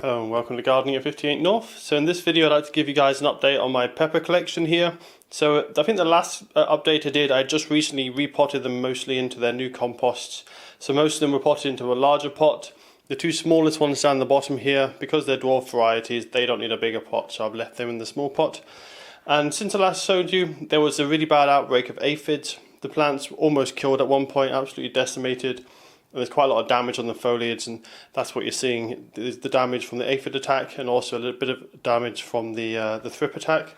Hello and welcome to Gardening at 58 North. So in this video I'd like to give you guys an update on my pepper collection here. So I think the last update I did, I just recently repotted them mostly into their new composts. So most of them were potted into a larger pot. The two smallest ones down the bottom here, because they're dwarf varieties, they don't need a bigger pot, so I've left them in the small pot. And since I last showed you, there was a really bad outbreak of aphids. The plants were almost killed at one point, absolutely decimated. And there's quite a lot of damage on the foliage, and that's what you're seeing. There's the damage from the aphid attack and also a little bit of damage from the thrip attack.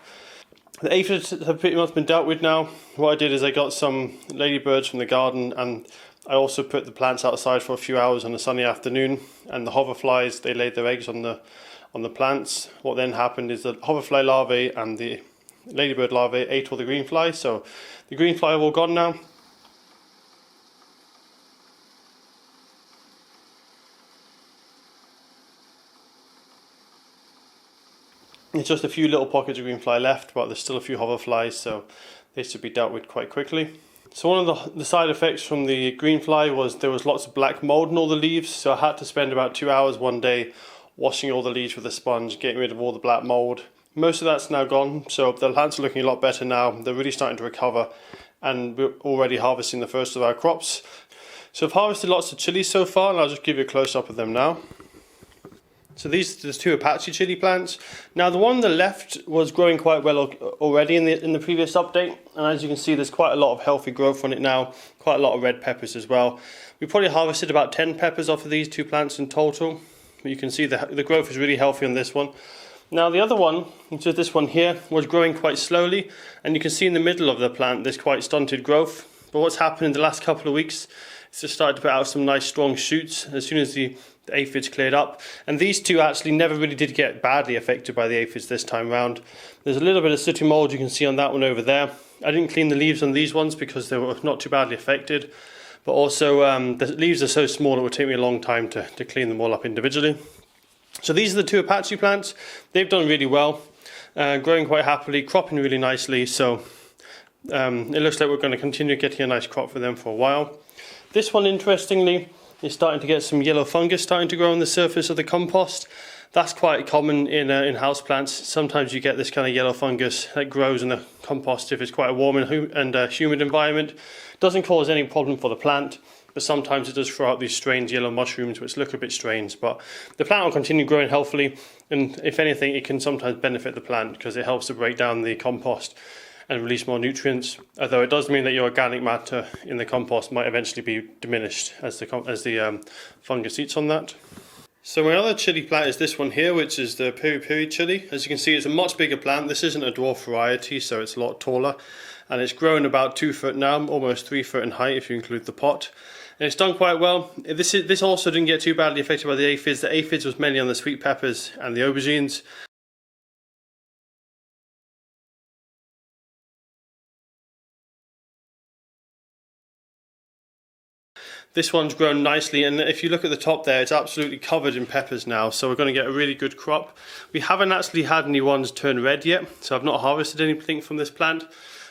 The aphids have pretty much been dealt with now. What I did is I got some ladybirds from the garden, and I also put the plants outside for a few hours on a sunny afternoon, and the hoverflies, they laid their eggs on the plants. What then happened is the hoverfly larvae and the ladybird larvae ate all the green flies, so the green fly are all gone now. It's just a few little pockets of green fly left, but there's still a few hoverflies, so they should be dealt with quite quickly. So one of the side effects from the green fly was there was lots of black mold in all the leaves, so I had to spend about 2 hours one day washing all the leaves with a sponge, getting rid of all the black mold. Most of that's now gone, so the plants are looking a lot better now. They're really starting to recover, and we're already harvesting the first of our crops. So I've harvested lots of chilies so far, and I'll just give you a close-up of them now. So there's two Apache chili plants. Now the one on the left was growing quite well already in the previous update, and as you can see there's quite a lot of healthy growth on it now, quite a lot of red peppers as well. We probably harvested about 10 peppers off of these two plants in total, but you can see the growth is really healthy on this one. Now the other one, which is this one here, was growing quite slowly, and you can see in the middle of the plant there's quite stunted growth. But what's happened in the last couple of weeks, it's just started to put out some nice strong shoots as soon as the aphids cleared up. And these two actually never really did get badly affected by the aphids this time round. There's a little bit of sooty mold you can see on that one over there. I didn't clean the leaves on these ones because they were not too badly affected. But also the leaves are so small it would take me a long time to clean them all up individually. So these are the two Apache plants. They've done really well, growing quite happily, cropping really nicely. So it looks like we're going to continue getting a nice crop for them for a while. This one, interestingly, is starting to get some yellow fungus starting to grow on the surface of the compost. That's quite common in houseplants. Sometimes you get this kind of yellow fungus that grows in the compost if it's quite a warm and humid environment. Doesn't cause any problem for the plant, but sometimes it does throw out these strange yellow mushrooms which look a bit strange. But the plant will continue growing healthily, and if anything it can sometimes benefit the plant because it helps to break down the compost and release more nutrients, although it does mean that your organic matter in the compost might eventually be diminished as the fungus eats on that. So my other chili plant is this one here, which is the Piri chili. As you can see, it's a much bigger plant. This isn't a dwarf variety, so it's a lot taller, and it's grown about 2 foot now, almost 3 foot in height if you include the pot. And it's done quite well. This also didn't get too badly affected by the aphids. The aphids was mainly on the sweet peppers and the aubergines. This one's grown nicely, and if you look at the top there, it's absolutely covered in peppers now, so we're going to get a really good crop. We haven't actually had any ones turn red yet, so I've not harvested anything from this plant,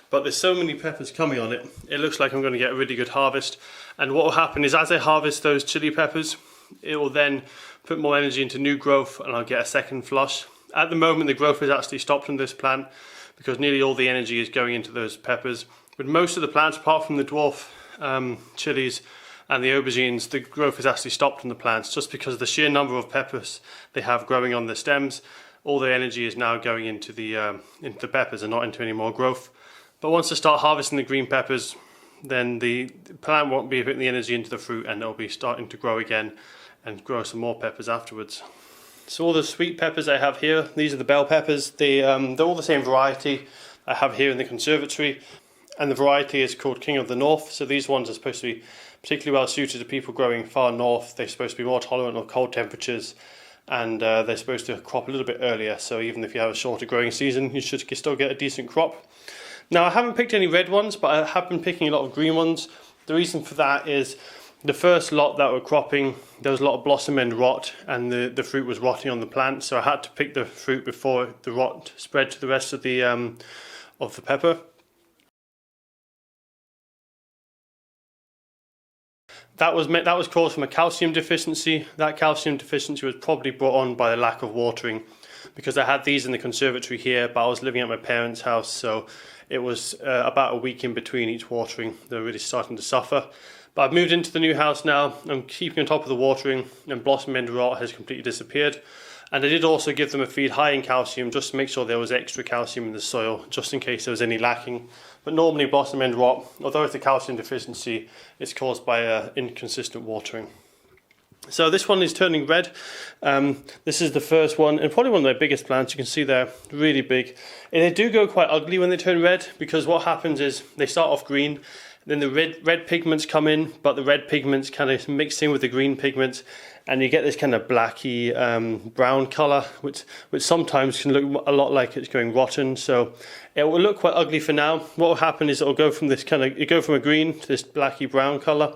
but there's so many peppers coming on it, it looks like I'm going to get a really good harvest. And what will happen is as I harvest those chili peppers, it will then put more energy into new growth and I'll get a second flush. At the moment the growth has actually stopped on this plant because nearly all the energy is going into those peppers. But most of the plants, apart from the dwarf chilies and the aubergines, the growth has actually stopped on the plants just because of the sheer number of peppers they have growing on the stems. All the energy is now going into the peppers and not into any more growth. But once I start harvesting the green peppers, then the plant won't be putting the energy into the fruit, and it'll be starting to grow again and grow some more peppers afterwards. So all the sweet peppers I have here, these are the bell peppers. They're all the same variety I have here in the conservatory, and the variety is called King of the North. So these ones are supposed to be particularly well suited to people growing far north. They're supposed to be more tolerant of cold temperatures, and they're supposed to crop a little bit earlier, so even if you have a shorter growing season you should still get a decent crop. Now I haven't picked any red ones, but I have been picking a lot of green ones. The reason for that is the first lot that were cropping, there was a lot of blossom end rot, and the fruit was rotting on the plant, so I had to pick the fruit before the rot spread to the rest of the pepper. That was caused from a calcium deficiency. That calcium deficiency was probably brought on by the lack of watering, because I had these in the conservatory here, but I was living at my parents' house, so it was about a week in between each watering. They were really starting to suffer. But I've moved into the new house now. I'm keeping on top of the watering, and blossom end rot has completely disappeared. And I did also give them a feed high in calcium, just to make sure there was extra calcium in the soil, just in case there was any lacking. But normally blossom end rot, although it's a calcium deficiency, it's caused by inconsistent watering. So this one is turning red. This is the first one, and probably one of my biggest plants. You can see they're really big. And they do go quite ugly when they turn red, because what happens is they start off green, then the red pigments come in, but the red pigments kind of mix in with the green pigments, and you get this kind of blacky brown colour, which sometimes can look a lot like it's going rotten. So it will look quite ugly for now. What will happen is it will go from this go from a green to this blacky brown colour,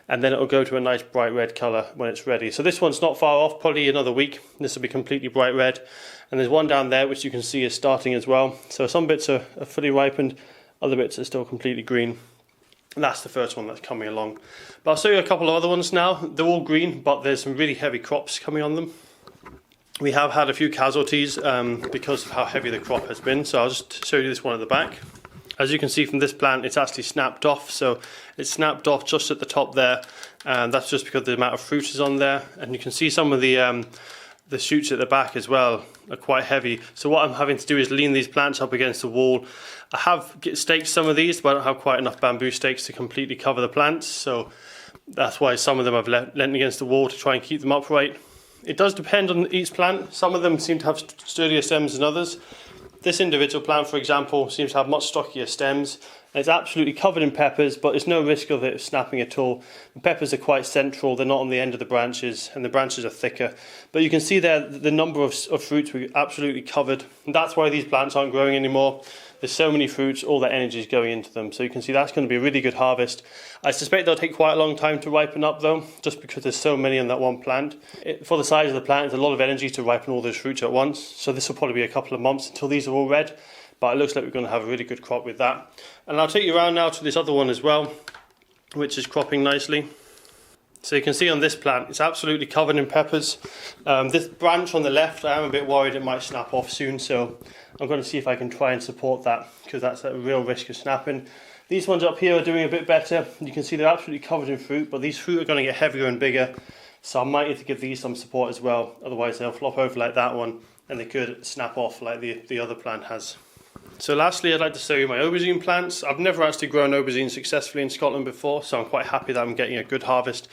and then it will go to a nice bright red colour when it's ready. So this one's not far off, probably another week. This will be completely bright red. And there's one down there which you can see is starting as well. So some bits are fully ripened, other bits are still completely green. And that's the first one that's coming along. But I'll show you a couple of other ones now. They're all green, but there's some really heavy crops coming on them. We have had a few casualties because of how heavy the crop has been. So I'll just show you this one at the back. As you can see from this plant, it's actually snapped off. So it's snapped off just at the top there. And that's just because the amount of fruit is on there. And you can see some of the shoots at the back as well are quite heavy. So what I'm having to do is lean these plants up against the wall. I have staked some of these, but I don't have quite enough bamboo stakes to completely cover the plants. So that's why some of them I've leant against the wall to try and keep them upright. It does depend on each plant. Some of them seem to have sturdier stems than others. This individual plant, for example, seems to have much stockier stems. It's absolutely covered in peppers, but there's no risk of it snapping at all. The peppers are quite central, they're not on the end of the branches, and the branches are thicker. But you can see there the number of fruits we've absolutely covered. And that's why these plants aren't growing anymore. There's so many fruits, all that energy is going into them. So you can see that's going to be a really good harvest. I suspect they'll take quite a long time to ripen up though, just because there's so many on that one plant. For the size of the plant, it's a lot of energy to ripen all those fruits at once. So this will probably be a couple of months until these are all red. But it looks like we're going to have a really good crop with that. And I'll take you around now to this other one as well, which is cropping nicely. So you can see on this plant, it's absolutely covered in peppers. This branch on the left, I am a bit worried it might snap off soon, so I'm going to see if I can try and support that, because that's a real risk of snapping. These ones up here are doing a bit better. You can see they're absolutely covered in fruit, but these fruit are going to get heavier and bigger, so I might need to give these some support as well, otherwise they'll flop over like that one, and they could snap off like the other plant has. So lastly, I'd like to show you my aubergine plants. I've never actually grown aubergine successfully in Scotland before, so I'm quite happy that I'm getting a good harvest.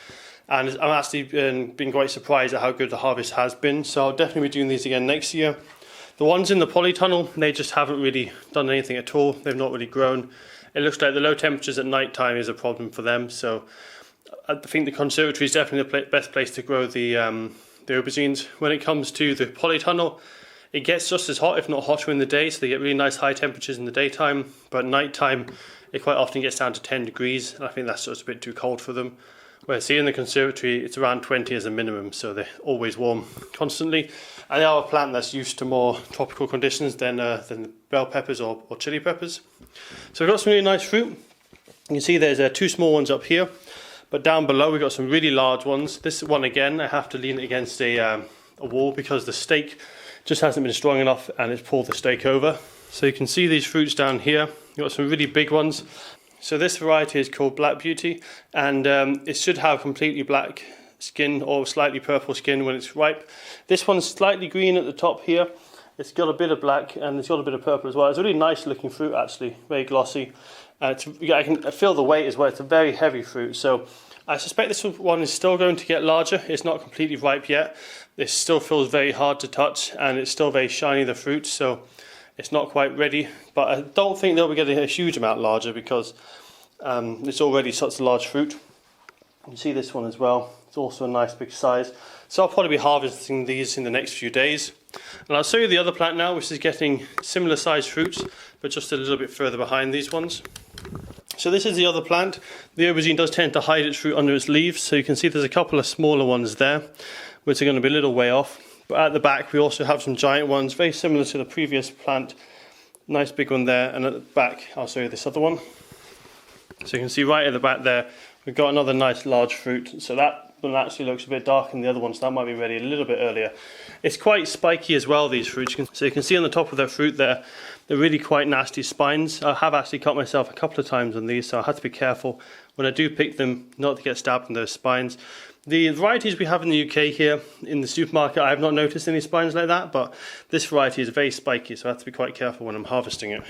And I'm actually been quite surprised at how good the harvest has been, so I'll definitely be doing these again next year. The ones in the polytunnel, they just haven't really done anything at all. They've not really grown. It looks like the low temperatures at night time is a problem for them, so I think the conservatory is definitely the best place to grow the aubergines. When it comes to the polytunnel, it gets just as hot, if not hotter in the day, so they get really nice high temperatures in the daytime, but at night time it quite often gets down to 10 degrees, and I think that's just a bit too cold for them. Whereas here in the conservatory, it's around 20 as a minimum, so they're always warm constantly. And they are a plant that's used to more tropical conditions than the bell peppers or chili peppers. So we've got some really nice fruit. You can see there's two small ones up here, but down below we've got some really large ones. This one again, I have to lean it against a wall because the stake just hasn't been strong enough and it's pulled the stake over. So you can see these fruits down here. You've got some really big ones. So this variety is called Black Beauty, and it should have completely black skin or slightly purple skin when it's ripe. This one's slightly green at the top here. It's got a bit of black and it's got a bit of purple as well. It's a really nice looking fruit actually, very glossy. I can feel the weight as well. It's a very heavy fruit, so I suspect this one is still going to get larger. It's not completely ripe yet. This still feels very hard to touch and it's still very shiny, the fruit, so it's not quite ready. But I don't think they'll be getting a huge amount larger because it's already such a large fruit. You can see this one as well. It's also a nice big size. So I'll probably be harvesting these in the next few days. And I'll show you the other plant now, which is getting similar sized fruits, but just a little bit further behind these ones. So this is the other plant. The aubergine does tend to hide its fruit under its leaves, so you can see there's a couple of smaller ones there, which are going to be a little way off. But at the back we also have some giant ones, very similar to the previous plant. Nice big one there, and at the back I'll show you this other one. So you can see right at the back there, we've got another nice large fruit. So that one actually looks a bit dark, and the other ones, that might be ready a little bit earlier. It's quite spiky as well, these fruits. So you can see on the top of their fruit there, they're really quite nasty spines. I have actually cut myself a couple of times on these, so I have to be careful when I do pick them not to get stabbed in those spines. The varieties we have in the UK here in the supermarket, I have not noticed any spines like that, but this variety is very spiky, so I have to be quite careful when I'm harvesting it.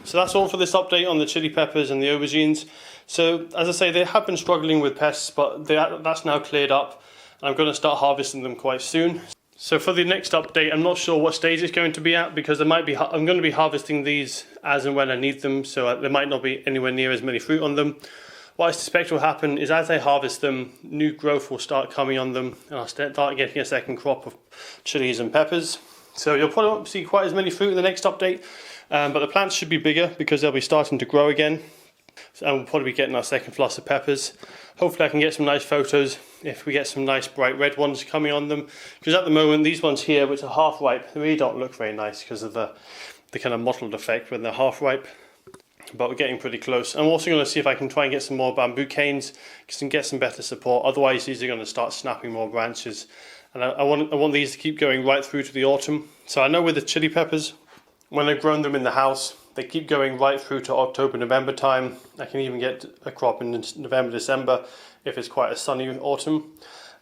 So that's all for this update on the chili peppers and the aubergines. So as I say, they have been struggling with pests, but that's now cleared up. I'm going to start harvesting them quite soon. So for the next update, I'm not sure what stage it's going to be at, because I'm going to be harvesting these as and when I need them, so there might not be anywhere near as many fruit on them. What I suspect will happen is as I harvest them, new growth will start coming on them, and I'll start getting a second crop of chilies and peppers. So you'll probably won't see quite as many fruit in the next update, but the plants should be bigger because they'll be starting to grow again. And we'll probably be getting our second floss of peppers. Hopefully I can get some nice photos if we get some nice bright red ones coming on them. Because at the moment, these ones here, which are half ripe, they really don't look very nice because of the kind of mottled effect when they're half ripe. But we're getting pretty close. I'm also going to see if I can try and get some more bamboo canes and get some better support. Otherwise, these are going to start snapping more branches. And I want these to keep going right through to the autumn. So I know with the chili peppers, when I've grown them in the house, they keep going right through to October, November time. I can even get a crop in November, December if it's quite a sunny autumn.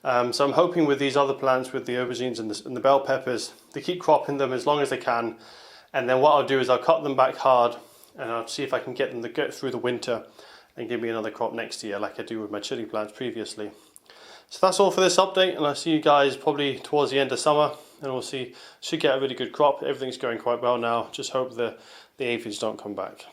So I'm hoping with these other plants, with the aubergines and the bell peppers, they keep cropping them as long as they can. And then what I'll do is I'll cut them back hard, and I'll see if I can get them to get through the winter and give me another crop next year like I do with my chili plants previously. So that's all for this update, and I'll see you guys probably towards the end of summer, and we'll see, should get a really good crop. Everything's going quite well now, just hope the aphids don't come back.